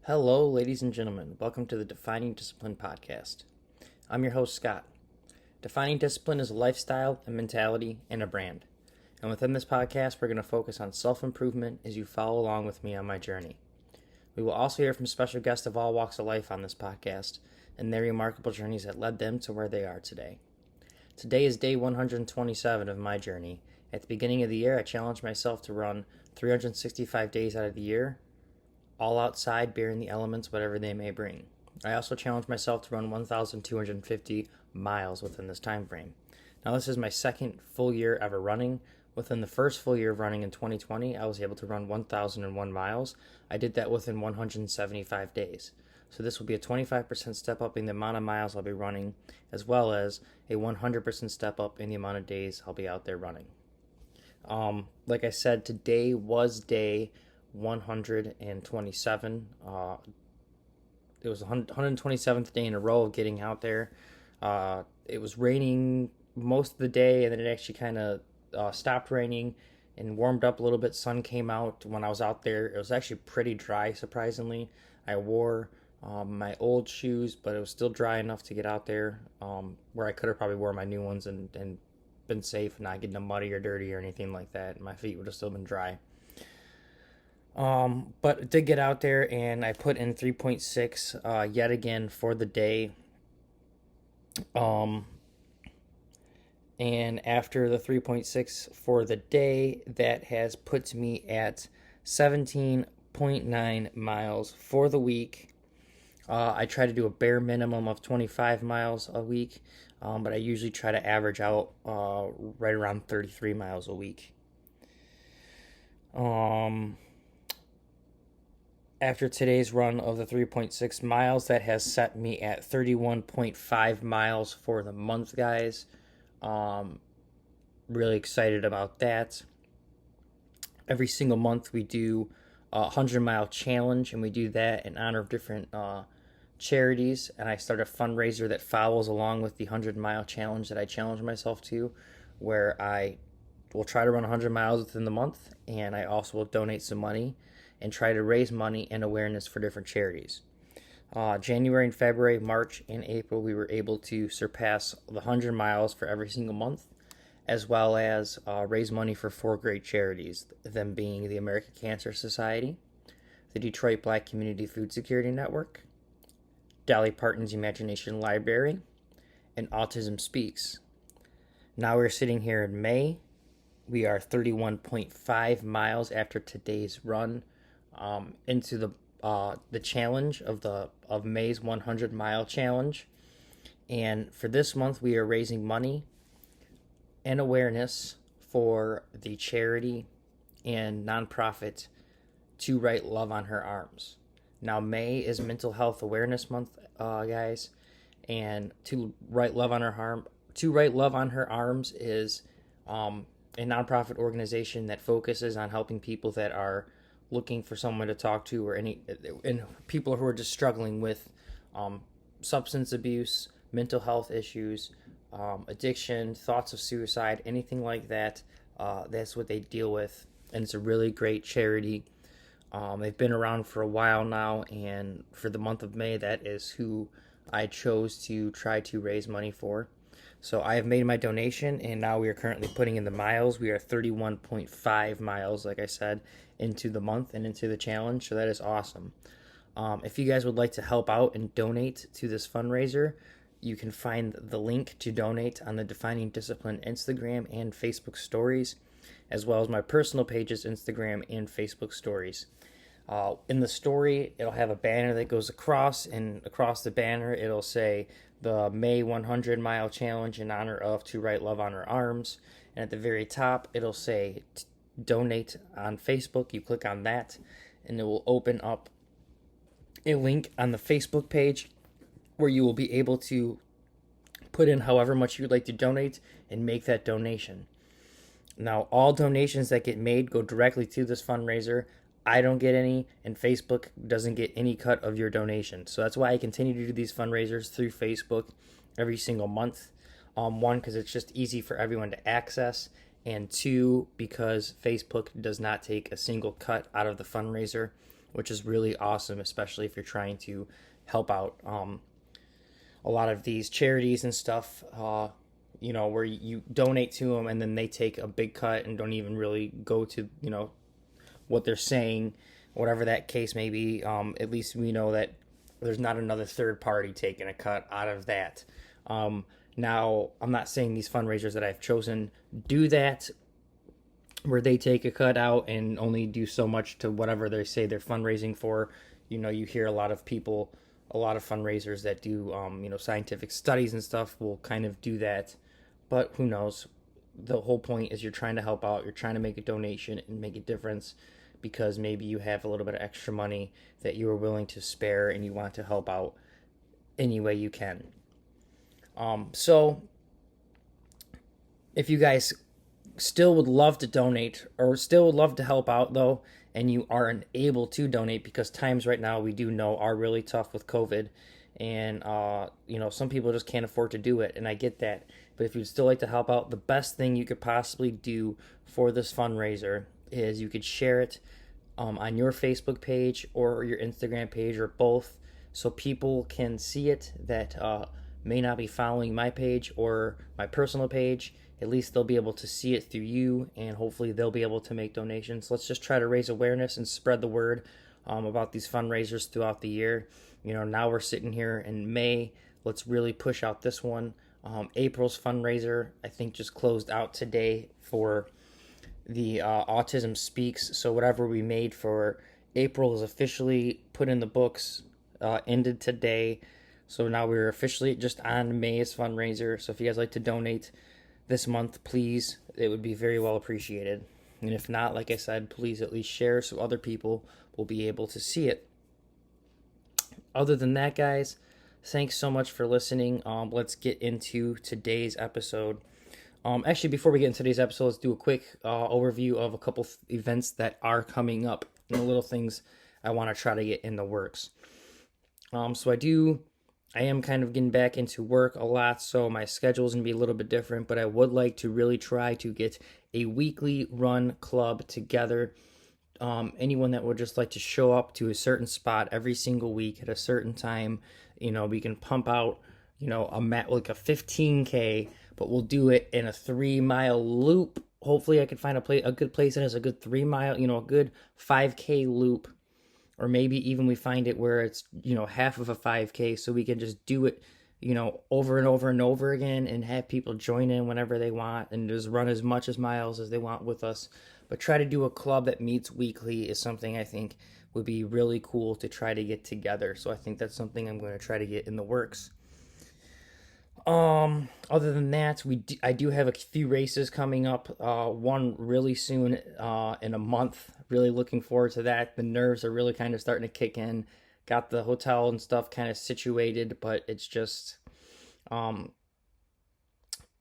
Hello, ladies and gentlemen. Welcome to the Defining Discipline podcast. I'm your host, Scott. Defining discipline is a lifestyle, a mentality, and a brand. And within this podcast, we're going to focus on self-improvement as you follow along with me on my journey. We will also hear from special guests of all walks of life on this podcast and their remarkable journeys that led them to where they are today. Today is day 127 of my journey. At the beginning of the year, I challenged myself to run 365 days out of the year, all outside, bearing the elements, whatever they may bring. I also challenged myself to run 1,250 miles within this time frame. Now, this is my second full year ever running. Within the first full year of running in 2020, I was able to run 1,001 miles. I did that within 175 days. So this will be a 25% step up in the amount of miles I'll be running, as well as a 100% step up in the amount of days I'll be out there running. Like I said, today was day 127. It was the 127th day in a row of getting out there. It was raining most of the day, and then it actually kind of stopped raining and warmed up a little bit. Sun came out when I was out there. It was actually pretty dry, surprisingly. I wore my old shoes, but it was still dry enough to get out there, where I could have probably wore my new ones and been safe and not getting them muddy or dirty or anything like that. My feet would have still been dry. But I did get out there and I put in 3.6 yet again for the day. And after the 3.6 for the day, that has put me at 17.9 miles for the week. I try to do a bare minimum of 25 miles a week, but I usually try to average out right around 33 miles a week. After today's run of the 3.6 miles, that has set me at 31.5 miles for the month, guys. Really excited about that. Every single month we do a 100-mile challenge, and we do that in honor of different charities. And I start a fundraiser that follows along with the 100-mile challenge that I challenge myself to, where I will try to run 100 miles within the month, and I also will donate some money and try to raise money and awareness for different charities. January and February, March and April, we were able to surpass the 100 miles for every single month, as well as raise money for 4 great charities, them being the American Cancer Society, the Detroit Black Community Food Security Network, Dolly Parton's Imagination Library, and Autism Speaks. Now we're sitting here in May. We are 31.5 miles after today's run into the challenge of May's 100-mile challenge. And for this month, we are raising money and awareness for the charity and nonprofit To Write Love on Her Arms. Now, May is Mental Health Awareness Month, guys, and To Write Love on Her Arms is a nonprofit organization that focuses on helping people that are looking for someone to talk to, or and people who are just struggling with substance abuse, mental health issues, addiction, thoughts of suicide, anything like that. That's what they deal with, and it's a really great charity. They've been around for a while now, and for the month of May, that is who I chose to try to raise money for. So I have made my donation, and now we are currently putting in the miles. We are 31.5 miles, like I said, into the month and into the challenge, so that is awesome. If you guys would like to help out and donate to this fundraiser, you can find the link to donate on the Defining Discipline Instagram and Facebook stories, as well as my personal pages, Instagram and Facebook stories. In the story, it'll have a banner that goes across, and across the banner, it'll say the May 100-mile challenge in honor of To Write Love on Her Arms. And at the very top, it'll say donate on Facebook. You click on that, and it will open up a link on the Facebook page where you will be able to put in however much you'd like to donate and make that donation. Now, all donations that get made go directly to this fundraiser. I don't get any, and Facebook doesn't get any cut of your donation. So that's why I continue to do these fundraisers through Facebook every single month. One, because it's just easy for everyone to access, and two, because Facebook does not take a single cut out of the fundraiser. which is really awesome, especially if you're trying to help out a lot of these charities and stuff. Where you donate to them and then they take a big cut and don't even really go to what they're saying, whatever that case may be. At least we know that there's not another third party taking a cut out of that. Now, I'm not saying these fundraisers that I've chosen do that, where they take a cut out and only do so much to whatever they say they're fundraising for. You hear a lot of people, a lot of fundraisers that do, scientific studies and stuff will kind of do that. But who knows? The whole point is you're trying to help out. You're trying to make a donation and make a difference because maybe you have a little bit of extra money that you are willing to spare and you want to help out any way you can. So if you guys still would love to donate or still would love to help out though, and you aren't able to donate because times right now we do know are really tough with COVID, and some people just can't afford to do it, and I get that. But if you'd still like to help out, the best thing you could possibly do for this fundraiser is you could share it on your Facebook page or your Instagram page or both, so people can see it that may not be following my page or my personal page. At least they'll be able to see it through you, and hopefully they'll be able to make donations. Let's just try to raise awareness and spread the word about these fundraisers throughout the year. Now we're sitting here in May. Let's really push out this one. April's fundraiser, I think, just closed out today for the Autism Speaks. So whatever we made for April is officially put in the books, ended today. So now we're officially just on May's fundraiser. So if you guys like to donate this month, please, it would be very well appreciated. And if not, like I said, please at least share so other people will be able to see it. Other than that, guys, thanks so much for listening. Let's get into today's episode. Actually, before we get into today's episode, let's do a quick overview of a couple events that are coming up and the little things I want to try to get in the works. I am kind of getting back into work a lot, so my schedule is going to be a little bit different, but I would like to really try to get a weekly run club together. Anyone that would just like to show up to a certain spot every single week at a certain time, we can pump out, like a 15K, but we'll do it in a 3-mile loop. Hopefully I can find a good place that has a good 3-mile, a good 5K loop. Or maybe even we find it where it's, half of a 5K, so we can just do it, over and over and over again and have people join in whenever they want and just run as much as miles as they want with us. But try to do a club that meets weekly is something I think would be really cool to try to get together. So I think that's something I'm going to try to get in the works. Other than that, I do have a few races coming up. One really soon, in a month. Really looking forward to that. The nerves are really kind of starting to kick in. Got the hotel and stuff kind of situated, but it's just,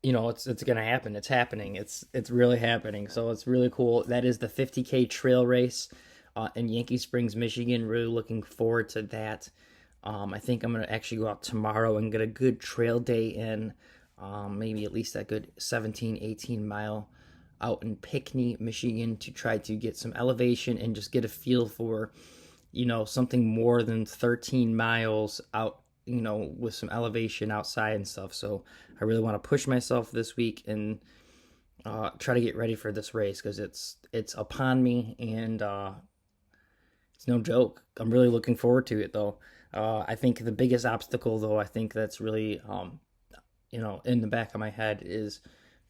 it's gonna happen. It's happening. It's really happening. So it's really cool. That is the 50K trail race, in Yankee Springs, Michigan. Really looking forward to that. I think I'm going to actually go out tomorrow and get a good trail day in, maybe at least a good 17, 18 mile out in Pinckney, Michigan, to try to get some elevation and just get a feel for, something more than 13 miles out, with some elevation outside and stuff. So I really want to push myself this week and try to get ready for this race because it's upon me, and it's no joke. I'm really looking forward to it, though. I think the biggest obstacle, though, I think that's really, in the back of my head is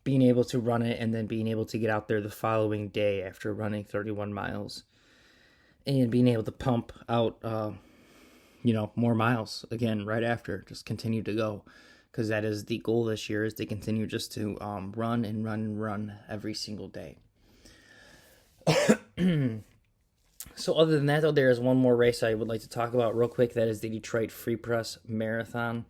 being able to run it and then being able to get out there the following day after running 31 miles and being able to pump out, more miles again right after, just continue to go, because that is the goal this year, is to continue just to run and run and run every single day. So other than that, though, there is one more race I would like to talk about real quick. That is the Detroit Free Press Marathon.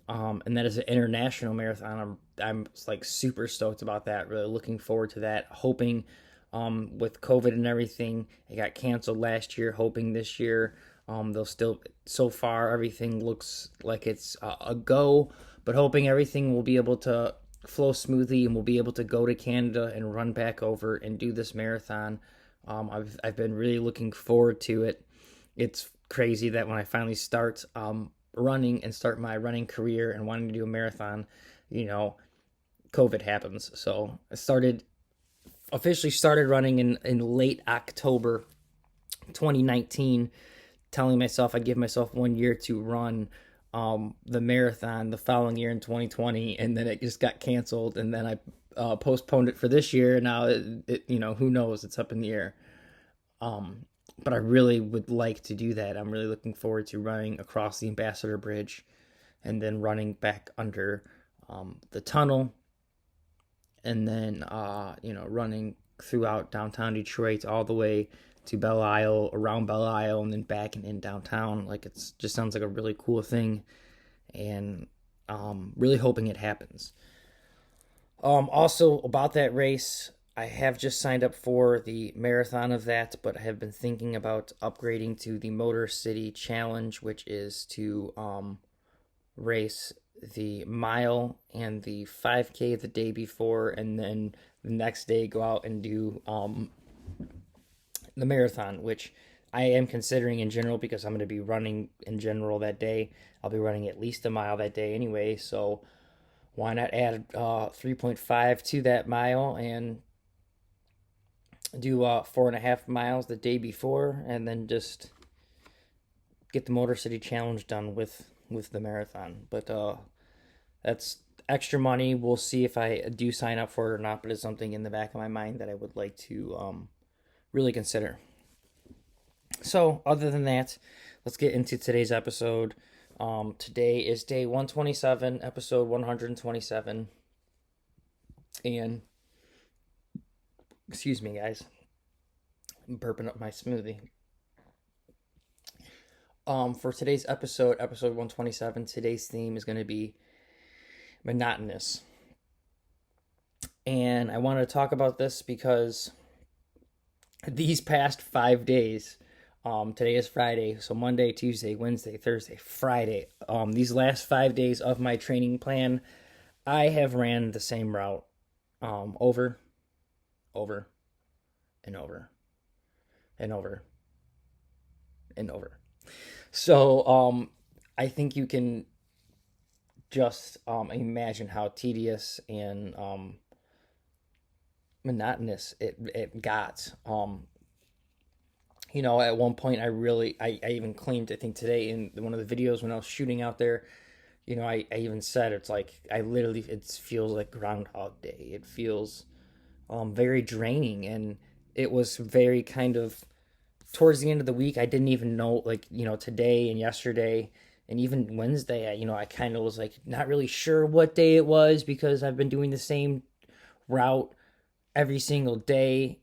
And that is an international marathon. I'm like super stoked about that. Really looking forward to that. Hoping with COVID and everything, it got canceled last year. Hoping this year they'll still, so far everything looks like it's a go, but hoping everything will be able to flow smoothly and we'll be able to go to Canada and run back over and do this marathon. I've been really looking forward to it. it's crazy that when I finally start running and start my running career and wanting to do a marathon, you know, COVID happens. So I officially started running in late October 2019, telling myself I'd give myself 1 year to run the marathon the following year in 2020, and then it just got canceled, and then I postponed it for this year. Now, who knows? It's up in the air. But I really would like to do that. I'm really looking forward to running across the Ambassador Bridge and then running back under the tunnel, and then running throughout downtown Detroit all the way to Belle Isle, around Belle Isle, and then back and in downtown. Like, it's just sounds like a really cool thing, and really hoping it happens. Also about that race, I have just signed up for the marathon of that, but I have been thinking about upgrading to the Motor City Challenge, which is to race the mile and the 5K the day before, and then the next day go out and do the marathon, which I am considering in general because I'm going to be running in general that day. I'll be running at least a mile that day anyway, so why not add 3.5 to that mile and do 4.5 miles the day before, and then just get the Motor City Challenge done with the marathon. But that's extra money. We'll see if I do sign up for it or not, but it's something in the back of my mind that I would like to really consider. So other than that, let's get into today's episode. Today is day 127, episode 127. And excuse me, guys, I'm burping up my smoothie. For today's episode 127, today's theme is going to be monotonous. And I want to talk about this because these past 5 days, today is Friday, so Monday, Tuesday, Wednesday, Thursday, Friday, these last 5 days of my training plan, I have ran the same route over and over and over and over. So I think you can just imagine how tedious and monotonous it got. At one point I even claimed, I think today in one of the videos when I was shooting out there, I even said it's like it feels like Groundhog Day. It feels very draining, and it was very kind of towards the end of the week. I didn't even know, today and yesterday and even Wednesday, I kind of was like not really sure what day it was because I've been doing the same route every single day,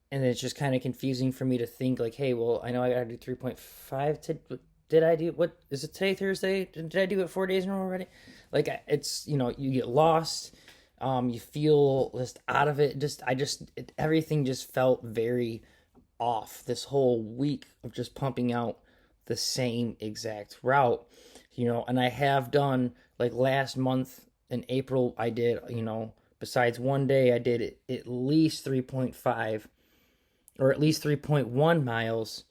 and it's just kind of confusing for me to think like, hey, well, I know I gotta do 3.5 did I do, what is it, today, Thursday? Did I do it 4 days in a row already? Like, it's, you get lost. You feel just out of it. Everything just felt very off this whole week of just pumping out the same exact route, and I have done, like last month in April, I did, besides one day, I did at least 3.5 or at least 3.1 miles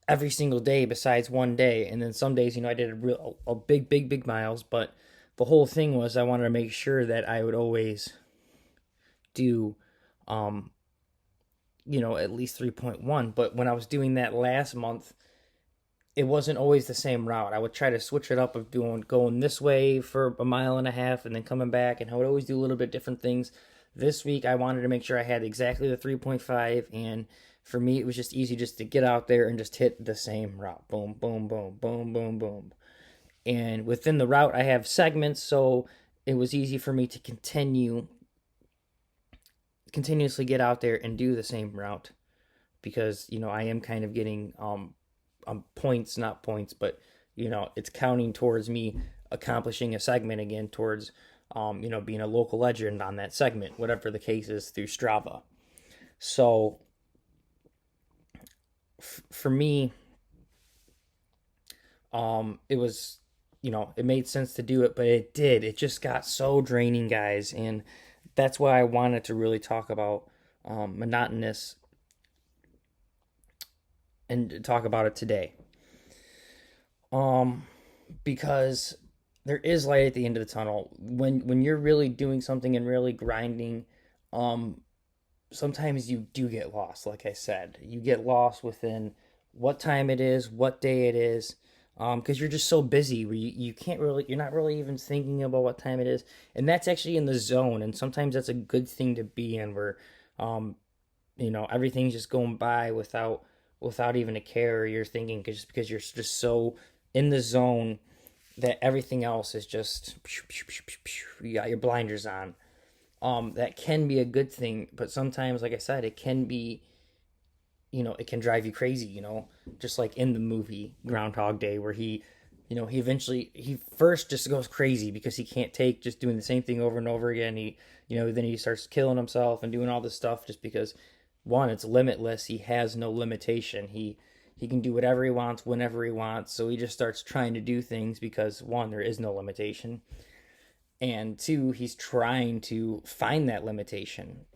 every single day besides one day. And then some days, I did a big miles, but the whole thing was I wanted to make sure that I would always do, at least 3.1. But when I was doing that last month, it wasn't always the same route. I would try to switch it up of going this way for a mile and a half and then coming back, and I would always do a little bit different things. This week, I wanted to make sure I had exactly the 3.5, and for me, it was just easy just to get out there and just hit the same route. Boom, boom, boom, boom, boom, boom. And within the route, I have segments, so it was easy for me to continuously get out there and do the same route because, I am kind of getting points, not points, but, it's counting towards me accomplishing a segment again towards, being a local legend on that segment, whatever the case is through Strava. So for me, it was, it made sense to do it, but it just got so draining, guys. And that's why I wanted to really talk about monotonous and talk about it today. Um, because there is light at the end of the tunnel. When you're really doing something and really grinding, um, sometimes you do get lost. Like I said, you get lost within what time it is, what day it is, because you're just so busy where you can't really, you're not really even thinking about what time it is, and that's actually in the zone. And sometimes that's a good thing to be in, where um, everything's just going by without even a care. Or you're thinking just because you're just so in the zone that everything else is just you got your blinders on. That can be a good thing, but sometimes, like I said, it can be, it can drive you crazy, just like in the movie Groundhog Day, where he first just goes crazy because he can't take just doing the same thing over and over again. Then he starts killing himself and doing all this stuff just because, one, it's limitless. He has no limitation. He can do whatever he wants, whenever he wants. So he just starts trying to do things because, one, there is no limitation. And two, he's trying to find that limitation.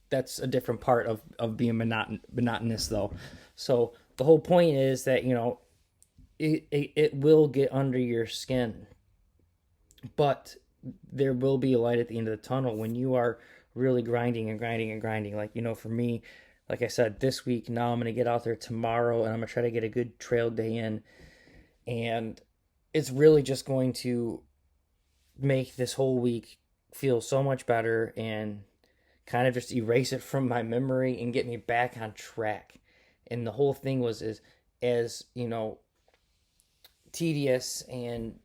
That's a different part of being monotonous, though. So the whole point is that, it will get under your skin, but there will be a light at the end of the tunnel when you are really grinding and grinding and grinding. Like, for me, like I said, this week, now I'm going to get out there tomorrow and I'm going to try to get a good trail day in. And it's really just going to make this whole week feel so much better and kind of just erase it from my memory and get me back on track. And the whole thing was as tedious and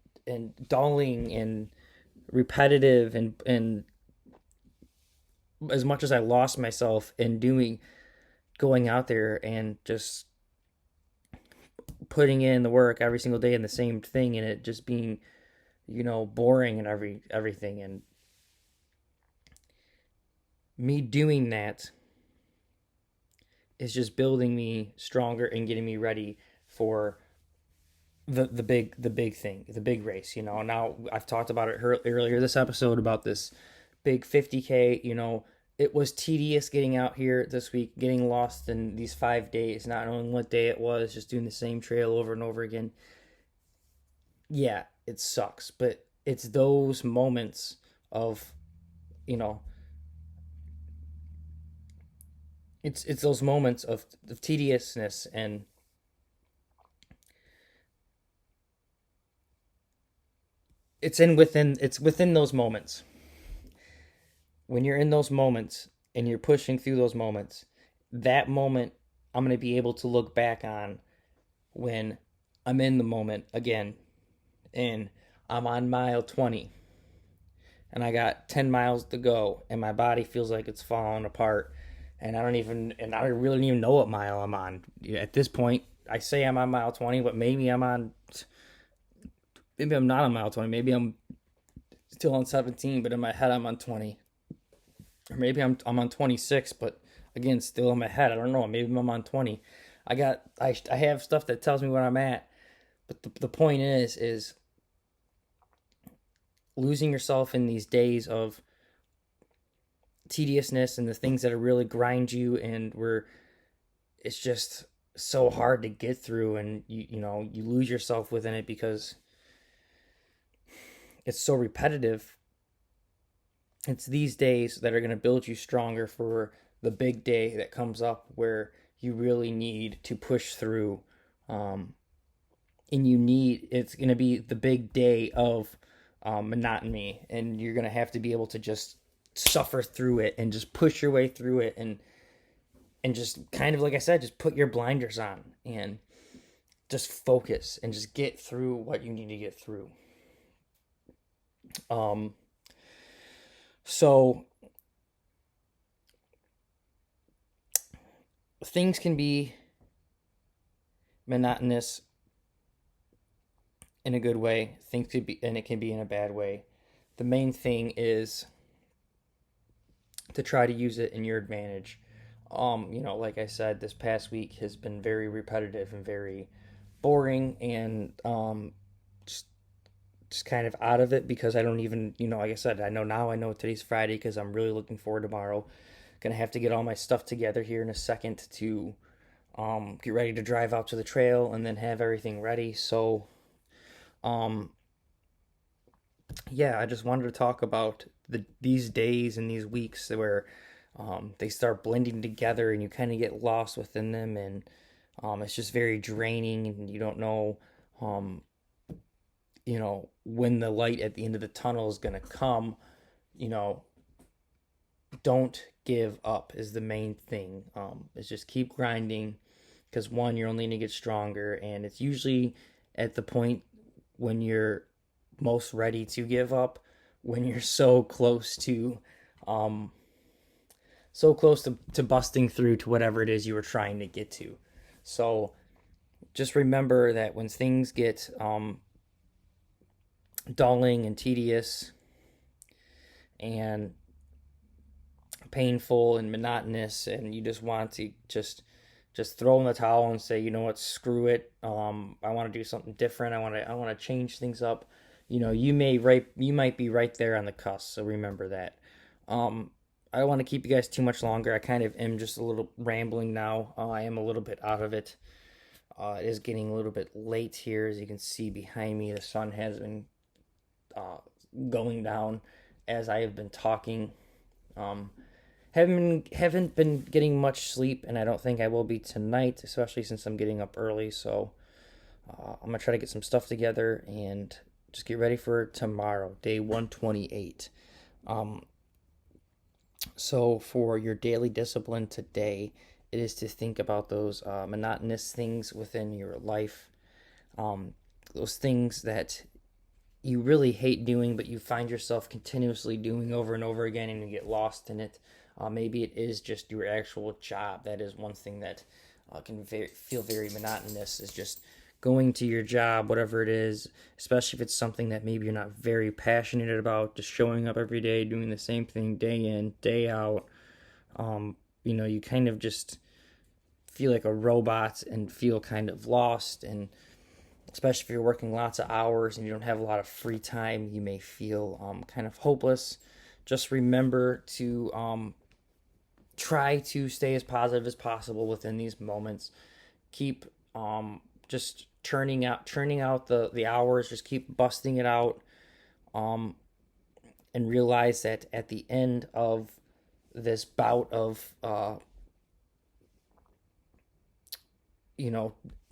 dulling and repetitive and as much as I lost myself in going out there and just putting in the work every single day and the same thing, and it just being boring and everything, and me doing that is just building me stronger and getting me ready for the big thing, the big race. Now I've talked about it earlier this episode about this big 50K. It was tedious getting out here this week, getting lost in these 5 days, not knowing what day it was, just doing the same trail over and over again. Yeah, it sucks, but it's those moments of, it's those moments of tediousness, and it's within those moments. When you're in those moments and you're pushing through those moments, that moment I'm going to be able to look back on when I'm in the moment again and I'm on mile 20 and I got 10 miles to go and my body feels like it's falling apart, and I really don't even know what mile I'm on. At this point, I say I'm on mile 20, but maybe I'm not on mile 20. Maybe I'm still on 17, but in my head I'm on 20. Or maybe I'm on 26, but again, still in my head. I don't know. Maybe I'm on 20. I have stuff that tells me where I'm at. But the point is losing yourself in these days of tediousness and the things that really grind you, and where it's just so hard to get through, and you lose yourself within it because it's so repetitive. It's these days that are going to build you stronger for the big day that comes up, where you really need to push through. And it's going to be the big day of monotony, and you're going to have to be able to just suffer through it and just push your way through it, and just kind of, like I said, just put your blinders on and just focus and just get through what you need to get through. So things can be monotonous in a good way. Things could be, and it can be in a bad way. The main thing is to try to use it in your advantage. Like I said, this past week has been very repetitive and very boring, and just kind of out of it because I don't even, like I said, I know today's Friday because I'm really looking forward to tomorrow. Gonna have to get all my stuff together here in a second to get ready to drive out to the trail, and then have everything ready. So, um, yeah, I just wanted to talk about these days and these weeks where they start blending together and you kind of get lost within them, and it's just very draining, and you don't know, um, when the light at the end of the tunnel is going to come. You know, don't give up is the main thing. Is just keep grinding, because one, you're only going to get stronger, and it's usually at the point when you're most ready to give up, when you're um, so close to busting through to whatever it is you were trying to get to. So just remember that when things get dulling and tedious and painful and monotonous, and you just want to just throw in the towel and say, you know what, screw it. I want to do something different. I want to change things up. You might be right there on the cusp. So remember that. I don't want to keep you guys too much longer. I kind of am just a little rambling now. I am a little bit out of it. It is getting a little bit late here, as you can see behind me. The sun has been going down as I have been talking. Um, haven't been getting much sleep, and I don't think I will be tonight, especially since I'm getting up early. So I'm gonna try to get some stuff together and just get ready for tomorrow, day 128. So for your daily discipline today, it is to think about those monotonous things within your life, those things that you really hate doing, but you find yourself continuously doing over and over again, and you get lost in it. Maybe it is just your actual job. That is one thing that can feel very monotonous, is just going to your job, whatever it is, especially if it's something that maybe you're not very passionate about, just showing up every day, doing the same thing day in, day out. You kind of just feel like a robot and feel kind of lost, and especially if you're working lots of hours and you don't have a lot of free time, you may feel kind of hopeless. Just remember to try to stay as positive as possible within these moments. Keep just churning out the hours. Just keep busting it out, um, and realize that at the end of this bout of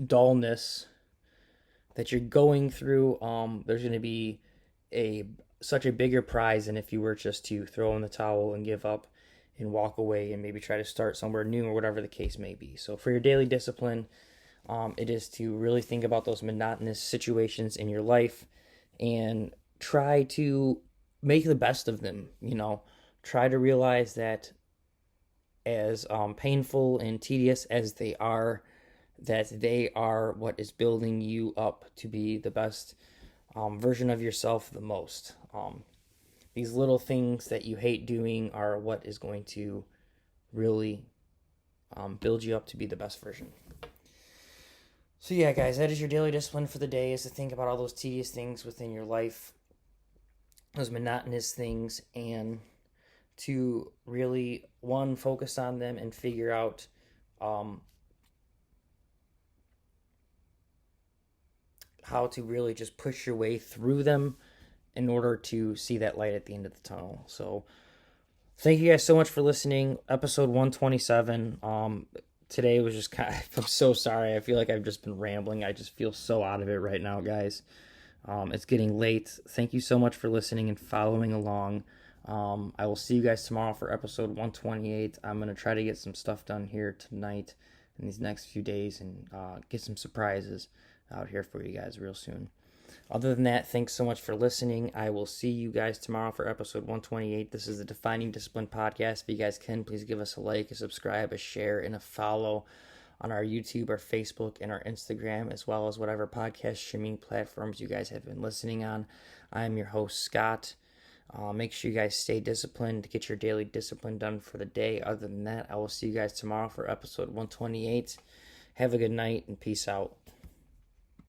dullness that you're going through, there's going to be a such a bigger prize than if you were just to throw in the towel and give up and walk away and maybe try to start somewhere new, or whatever the case may be. So for your daily discipline, it is to really think about those monotonous situations in your life and try to make the best of them. Try to realize that as painful and tedious as they are, that they are what is building you up to be the best version of yourself the most. These little things that you hate doing are what is going to really build you up to be the best version. So yeah, guys, that is your daily discipline for the day, is to think about all those tedious things within your life, those monotonous things, and to really, one, focus on them and figure out how to really just push your way through them in order to see that light at the end of the tunnel. So thank you guys so much for listening. Episode 127. Today was just I'm so sorry. I feel like I've just been rambling. I just feel so out of it right now, guys. It's getting late. Thank you so much for listening and following along. I will see you guys tomorrow for episode 128. I'm going to try to get some stuff done here tonight in these next few days, and get some surprises out here for you guys real soon. Other than that, thanks so much for listening. I will see you guys tomorrow for episode 128. This is the Defining Discipline podcast. If you guys can, please give us a like, a subscribe, a share, and a follow on our YouTube, our Facebook, and our Instagram, as well as whatever podcast streaming platforms you guys have been listening on. I am your host, Scott. Make sure you guys stay disciplined to get your daily discipline done for the day. Other than that, I will see you guys tomorrow for episode 128. Have a good night and peace out.